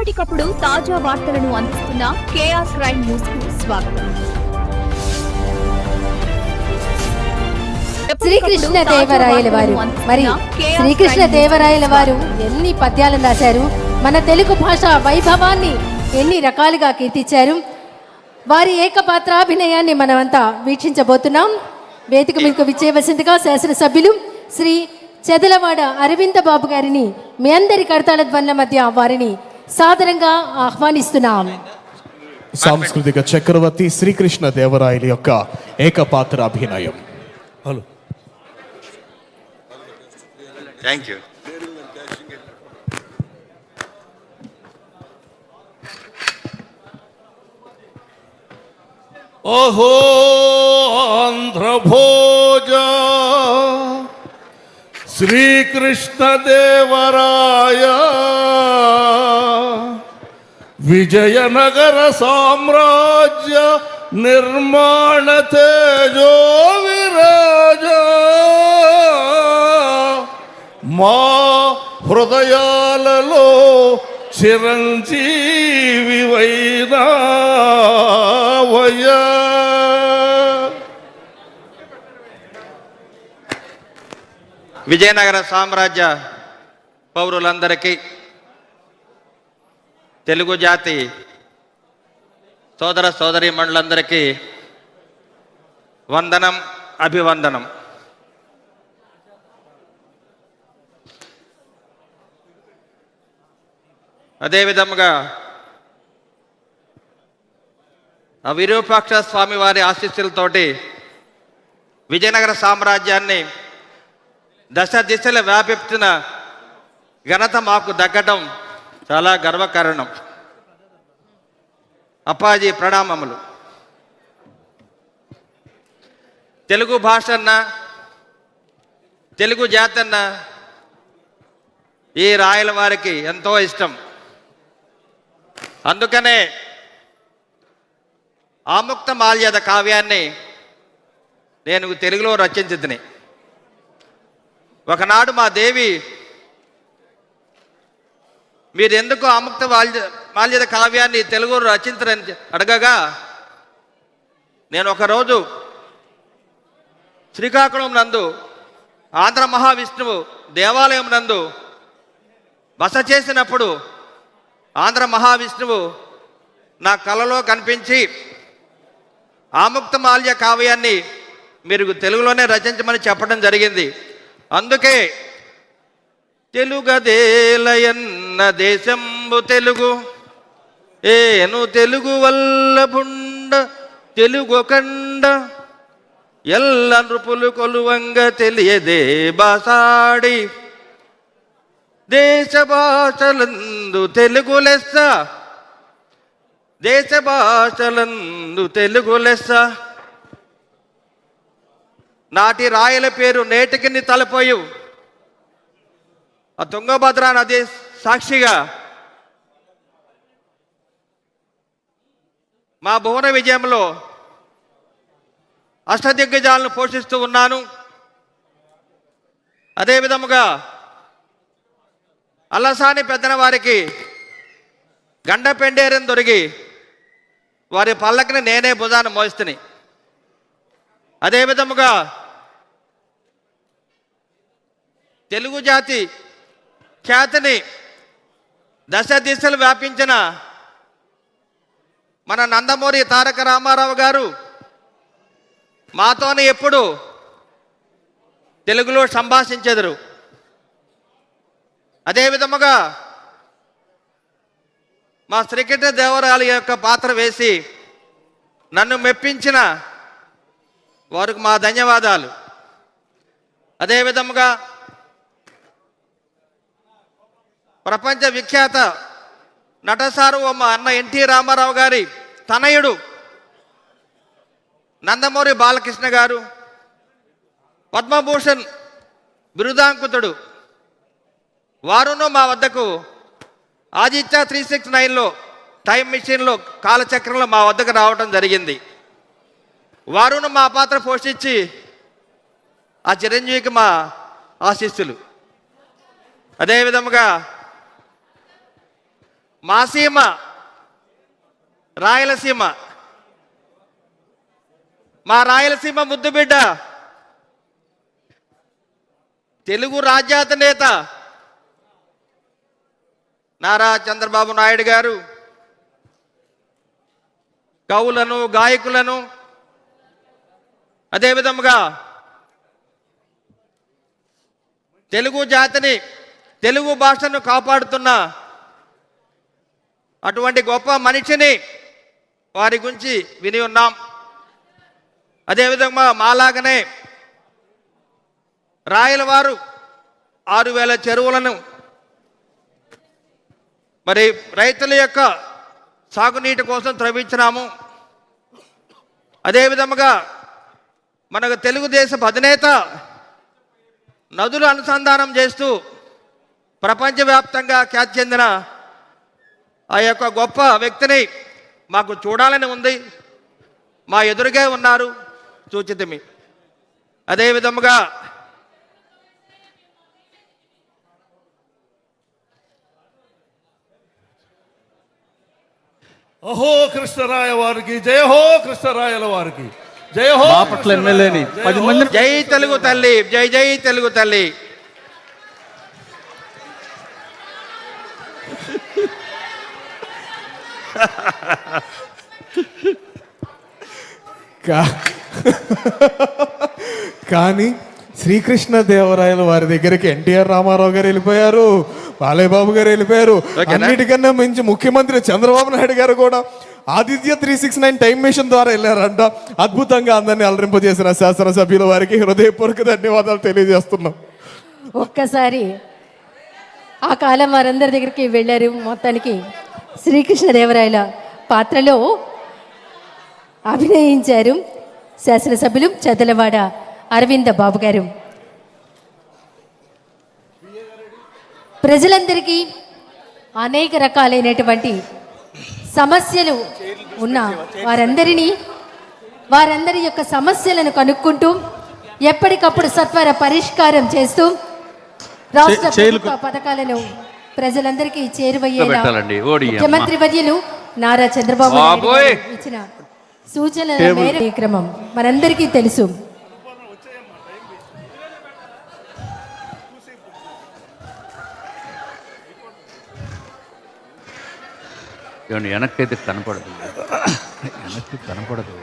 ఎప్పటికప్పుడు తాజా వార్తలను అందిస్తున్న కేఆర్ క్రైమ్ న్యూస్ కు స్వాగతం. శ్రీకృష్ణ దేవరాయల వారు శ్రీకృష్ణ దేవరాయల వారు ఎన్ని పద్యాలను రాశారు, మన తెలుగు భాష వైభవాన్ని ఎన్ని రకాలుగా కీర్తించారు. వారి ఏకపాత్రాభినయాన్ని మనమంతా వీక్షించబోతున్నాం. వేదిక మీదకు విచ్చేయవలసిందిగా శాసనసభ్యులు శ్రీ చెదలవాడ అరవింద బాబు గారిని మీ అందరి కడతాళ ధ్వనుల మధ్య వారిని సాదరంగా ఆహ్వానిస్తున్నాం. సాంస్కృతిక చక్రవర్తి శ్రీకృష్ణ దేవరాయల యొక్క ఏకపాత్ర అభినయం. Hello, thank you. ఓహో ఆంధ్రభోజ శ్రీకృష్ణదేవరాయ విజయనగర సామ్రాజ్య నిర్మాణ తేజో విరాజ మా హృదయాలలో చిరంజీవి వైరావయ్యా. విజయనగర సామ్రాజ్య పౌరులందరికీ, తెలుగు జాతి సోదర సోదరీమణులందరికీ వందనం, అభివందనం. అదేవిధముగా ఆ విరూపాక్ష స్వామి వారి ఆశీస్సులతోటి విజయనగర సామ్రాజ్యాన్ని దశ దిశల వ్యాపిస్తున్న ఘనత మాకు దక్కడం చాలా గర్వకారణం. అప్పాజీ ప్రణామములు. తెలుగు భాష అన్న, తెలుగు జాతి అన్న ఈ రాయల వారికి ఎంతో ఇష్టం. అందుకనే ఆముక్త మాల్యద కావ్యాన్ని నేను తెలుగులో రచించితిని. ఒకనాడు మా దేవి, మీరు ఎందుకు ఆముక్త మాల్యద కావ్యాన్ని తెలుగులో రచించరని అడగగా, నేను ఒకరోజు శ్రీకాకుళం నందు ఆంధ్ర మహావిష్ణువు దేవాలయం నందు బస చేసినప్పుడు ఆంధ్ర మహావిష్ణువు నా కలలో కనిపించి ఆముక్త మాల్య కావ్యాన్ని మీరు తెలుగులోనే రచించమని చెప్పడం జరిగింది. అందుకే తెలుగదేలయన్న దేశంబు తెలుగు ఏను తెలుగు వల్లభుండ తెలుగొకండ ఎల్ల నృపులు కొలువంగ తెలియదే బాసాడి దేశ భాషలందు తెలుగు లెస్స దేశ భాషలందు తెలుగు లెస్స. నాటి రాయల పేరు నేటికి తలపోయు ఆ తుంగభద్ర నది సాక్షిగా మా భువన విజయంలో అష్టదిగ్గజాలను పోషిస్తూ ఉన్నాను. అదేవిధముగా అల్లసాని పెద్దన వారికి గండ పెండేరం దొరికి వారి పల్లకిని నేనే భుజాన్ని మోస్తుని. అదేవిధముగా తెలుగు జాతి ఖ్యాతిని దశ దిశలు వ్యాపించిన మన నందమూరి తారక రామారావు గారు మాతోనే ఎప్పుడు తెలుగులో సంభాషించెదరు. అదేవిధముగా మా శ్రీకృష్ణ దేవరాయల యొక్క పాత్ర వేసి నన్ను మెప్పించిన వారికి మా ధన్యవాదాలు. అదేవిధముగా ప్రపంచ విఖ్యాత నటసార్వభౌమ అన్న ఎన్టీ రామారావు గారి తనయుడు నందమూరి బాలకృష్ణ గారు, పద్మభూషణ్ బిరుదాంకుతుడు వారును మా వద్దకు ఆదిత్య 369లో టైం మిషన్లో కాలచక్రంలో మా వద్దకు రావడం జరిగింది. వారును మా పాత్ర పోషించి ఆ చిరంజీవికి మా ఆశీస్సులు. అదేవిధముగా మా సీమ రాయలసీమ, మా రాయలసీమ ముద్దుబిడ్డ, తెలుగు రాజ్యాత నేత నారా చంద్రబాబు నాయుడు గారు కవులను, గాయకులను, అదేవిధంగా తెలుగు జాతిని, తెలుగు భాషను కాపాడుతున్న అటువంటి గొప్ప మనిషిని వారి గురించి విని ఉన్నాం. అదేవిధంగా మాలాగనే రాయలవారు 6,000 చెరువులను మరి రైతుల యొక్క సాగునీటి కోసం త్రవ్వించినాము. అదేవిధముగా మనకు తెలుగుదేశం అధినేత నదులు అనుసంధానం చేస్తూ ప్రపంచవ్యాప్తంగా ఖ్యాతి చెందిన ఆ యొక్క గొప్ప వ్యక్తిని మాకు చూడాలని ఉంది. మా ఎదురుగా ఉన్నారు, చూచితిమి. అదేవిధముగా అహో కృష్ణరాయ వారికి జయ హో, కృష్ణరాయల వారికి జయ హో. బాపట్ల ఎమ్మెల్యేని 10 మంది జై తెలుగు తల్లి, జై జై తెలుగు తల్లి. కానీ శ్రీకృష్ణ దేవరాయల వారి దగ్గరికి ఎన్టీఆర్ రామారావు గారు వెళ్ళిపోయారు, బాలయ్యబాబు గారు వెళ్ళిపోయారు. ఓకేనా? అన్నిటికన్నా మించి ముఖ్యమంత్రి చంద్రబాబు నాయుడు గారు కూడా ఆదిత్య 369 టైం మిషన్ ద్వారా వెళ్ళారంట. అద్భుతంగా అందరినీ అలరింపజేసిన శాసనసభ్యుల వారికి హృదయపూర్వక ధన్యవాదాలు తెలియజేస్తున్నాం. ఒక్కసారి ఆ కాలం వారందరి దగ్గరికి వెళ్ళారు. మొత్తానికి శ్రీకృష్ణదేవరాయల పాత్రలో అభినయించారు శాసనసభ్యులు చదలవాడ అరవింద బాబు గారు. ప్రజలందరికీ అనేక రకాలైనటువంటి సమస్యలు ఉన్న వారందరి యొక్క సమస్యలను కనుక్కుంటూ ఎప్పటికప్పుడు సత్వర పరిష్కారం చేస్తూ రాష్ట్ర ప్రభుత్వ పథకాలను ప్రజలందరికీ చేరువయ్యేలా పెట్టాలండి, ఓడి అమ్మ. ముఖ్యమంత్రి వర్యులు నారా చంద్రబాబు నాయుడు బాబోయ్. గారు ఇచ్చిన సూచనల మేరకు ఈ క్రమం మనందరికీ తెలుసు. వెనక్కి అయితే కనపడదు, వెనక్కి కనపడదు.